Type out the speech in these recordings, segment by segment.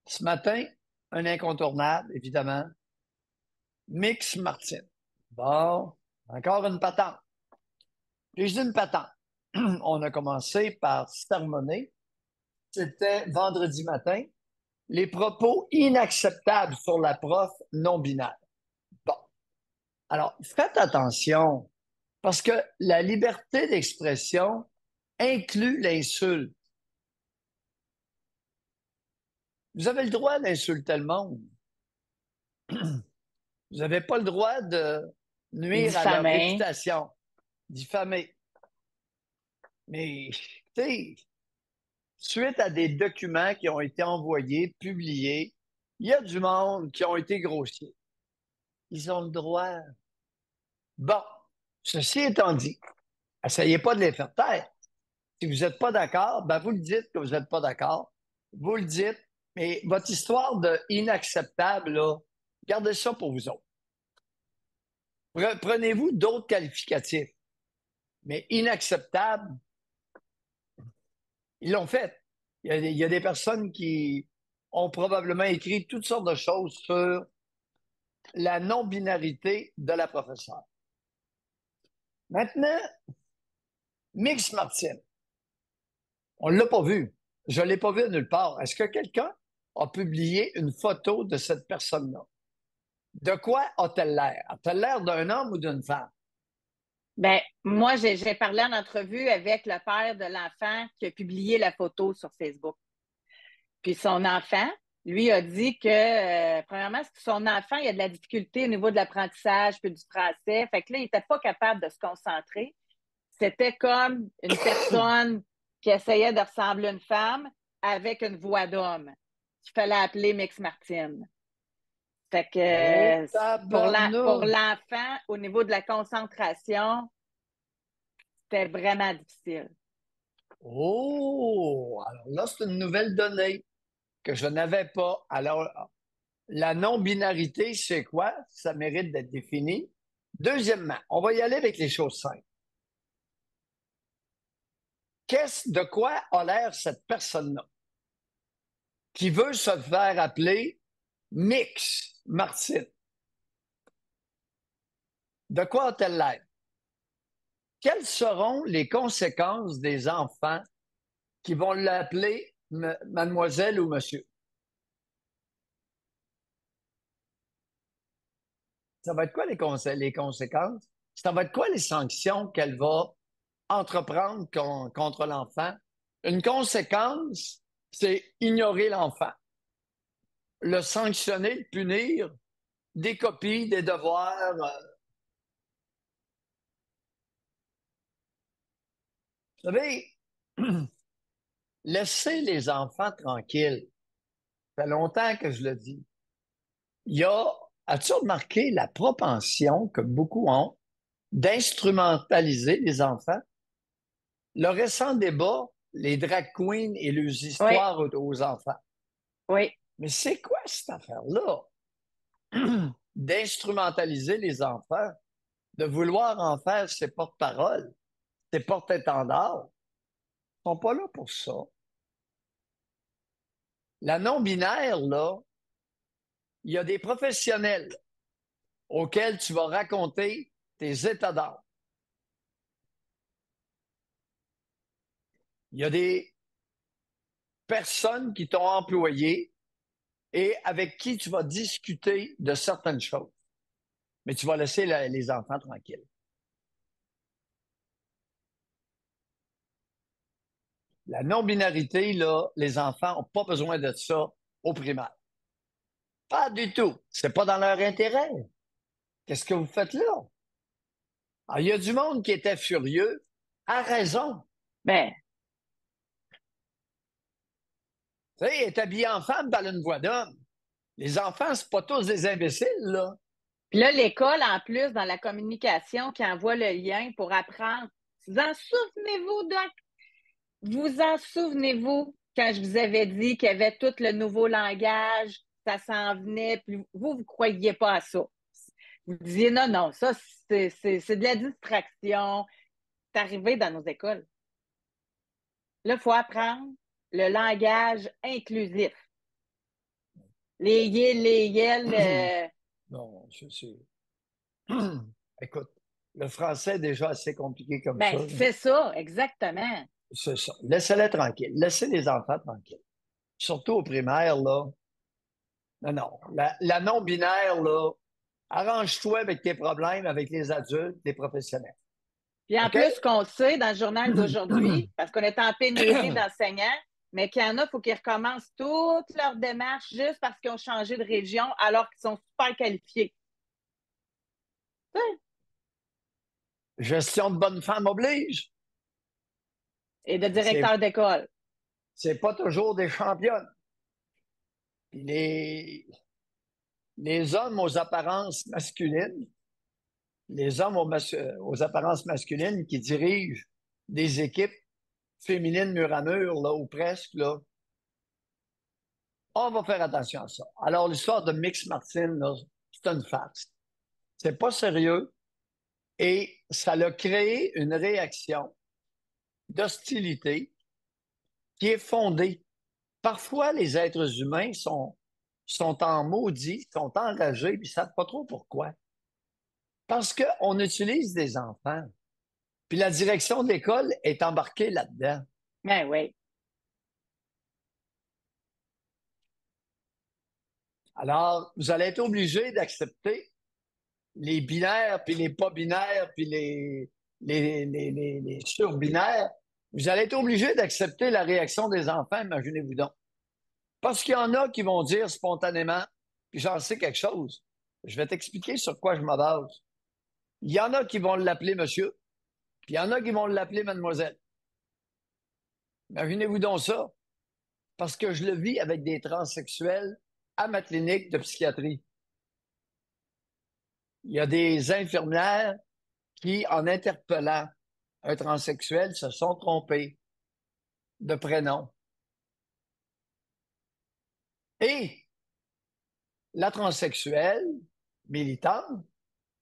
Ce matin, un incontournable, évidemment, Mix Martin. Bon, encore une patente. Puis je dis une patente. On a commencé par sermonner. C'était vendredi matin. Les propos inacceptables sur la prof non-binaire. Bon, alors faites attention parce que la liberté d'expression inclut l'insulte. Vous avez le droit d'insulter le monde. Vous n'avez pas le droit de nuire à leur Diffamé. réputation, diffamer. Mais, tu sais, suite à des documents qui ont été envoyés, publiés, il y a du monde qui ont été grossiers. Ils ont le droit. Bon, ceci étant dit, essayez pas de les faire taire. Si vous n'êtes pas d'accord, ben vous le dites que vous n'êtes pas d'accord. Vous le dites, mais votre histoire de inacceptable, là, gardez ça pour vous autres. Prenez-vous d'autres qualificatifs, mais inacceptable, ils l'ont fait. Il y a des personnes qui ont probablement écrit toutes sortes de choses sur la non-binarité de la professeure. Maintenant, Mix Martin, on ne l'a pas vu. Je ne l'ai pas vu nulle part. Est-ce que quelqu'un a publié une photo de cette personne-là? De quoi a-t-elle l'air? A-t-elle l'air d'un homme ou d'une femme? Ben, moi, j'ai parlé en entrevue avec le père de l'enfant qui a publié la photo sur Facebook. Puis son enfant, lui, a dit que, premièrement, c'est que son enfant, il a de la difficulté au niveau de l'apprentissage puis du français. Fait que là, il n'était pas capable de se concentrer. C'était comme une personne qui essayait de ressembler à une femme avec une voix d'homme, qu'il fallait appeler Mix Martin. Fait que Oh, pour tabarnouche! l'enfant, au niveau de la concentration, c'était vraiment difficile. Oh! Alors là, c'est une nouvelle donnée que je n'avais pas. Alors, la non-binarité, c'est quoi? Ça mérite d'être défini. Deuxièmement, on va y aller avec les choses simples. De quoi a l'air cette personne-là qui veut se faire appeler Mix Martine? De quoi a-t-elle l'air? Quelles seront les conséquences des enfants qui vont l'appeler mademoiselle ou monsieur? Ça va être quoi les conséquences? Ça va être quoi les sanctions qu'elle va entreprendre contre l'enfant? Une conséquence, c'est ignorer l'enfant, le sanctionner, le punir, des copies, des devoirs. Vous savez, laissez les enfants tranquilles. Ça fait longtemps que je le dis. Il y a, as-tu remarqué la propension que beaucoup ont d'instrumentaliser les enfants? Le récent débat, les drag queens et leurs Oui, histoires aux enfants. oui. Mais c'est quoi cette affaire-là? D'instrumentaliser les enfants, de vouloir en faire ses porte-paroles, ses porte-étendards. Ils sont pas là pour ça. La non-binaire, là, il y a des professionnels auxquels tu vas raconter tes états d'âme. Il y a des personnes qui t'ont employé et avec qui tu vas discuter de certaines choses. Mais tu vas laisser les enfants tranquilles. La non-binarité, là, les enfants n'ont pas besoin de ça au primaire. Pas du tout. C'est pas dans leur intérêt. Qu'est-ce que vous faites là? Alors, il y a du monde qui était furieux, à raison. Ben, Tu sais, elle est habillée en femme, par une voix d'homme. Les enfants, c'est pas tous des imbéciles, là. puis là, l'école, en plus, dans la communication, qui envoie le lien pour apprendre. Vous en souvenez-vous, Doc? Vous en souvenez-vous quand je vous avais dit qu'il y avait tout le nouveau langage, ça s'en venait, puis vous ne croyiez pas à ça. Vous disiez non, non, ça, c'est de la distraction. C'est arrivé dans nos écoles. Là, il faut apprendre le langage inclusif. Les yels, les yels. Non, c'est... Écoute, le français est déjà assez compliqué comme Ben, ça. c'est ça, exactement. C'est ça. Laissez-les tranquilles. Laissez les enfants tranquilles. Surtout au primaire, là. Non, non. La non-binaire, là, arrange-toi avec tes problèmes avec les adultes, les professionnels. Puis en OK? plus, qu'on le sait dans le journal d'aujourd'hui, parce qu'on est en pénurie d'enseignants, mais qu'il y en a, il faut qu'ils recommencent toute leur démarche juste parce qu'ils ont changé de région alors qu'ils sont super qualifiés. Gestion de bonne femme oblige. Et de C'est, directeur d'école. c'est pas toujours des championnes. Puis les hommes aux apparences masculines, les hommes aux apparences masculines qui dirigent des équipes féminines mur à mur, là, ou presque, là, on va faire attention à ça. Alors, l'histoire de Mix Martin, là, c'est une farce. C'est pas sérieux et ça a créé une réaction d'hostilité qui est fondée. Parfois, les êtres humains sont en maudit, sont enragés, puis ils ne savent pas trop pourquoi. Parce qu'on utilise des enfants. Puis la direction de l'école est embarquée là-dedans. Ben oui. Alors, vous allez être obligé d'accepter les binaires, puis les pas binaires, puis les surbinaires. Vous allez être obligé d'accepter la réaction des enfants, imaginez-vous donc. Parce qu'il y en a qui vont dire spontanément, puis j'en sais quelque chose. Je vais t'expliquer sur quoi je me base. Il y en a qui vont l'appeler monsieur, puis il y en a qui vont l'appeler mademoiselle. Imaginez-vous donc ça. Parce que je le vis avec des transsexuels à ma clinique de psychiatrie. Il y a des infirmières qui, en interpellant un transsexuel, se sont trompés de prénom. Et la transsexuelle militante,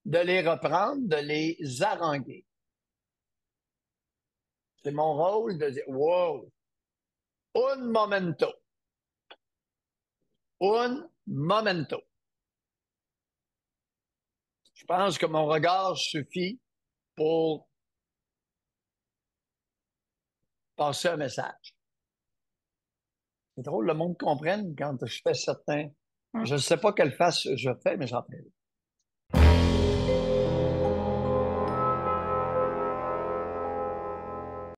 de les reprendre, de les haranguer. C'est mon rôle de dire, wow, un momento, un momento. Je pense que mon regard suffit pour passer un message. C'est drôle, le monde comprenne quand je fais certains. Je ne sais pas quelle face je fais, mais j'en fais.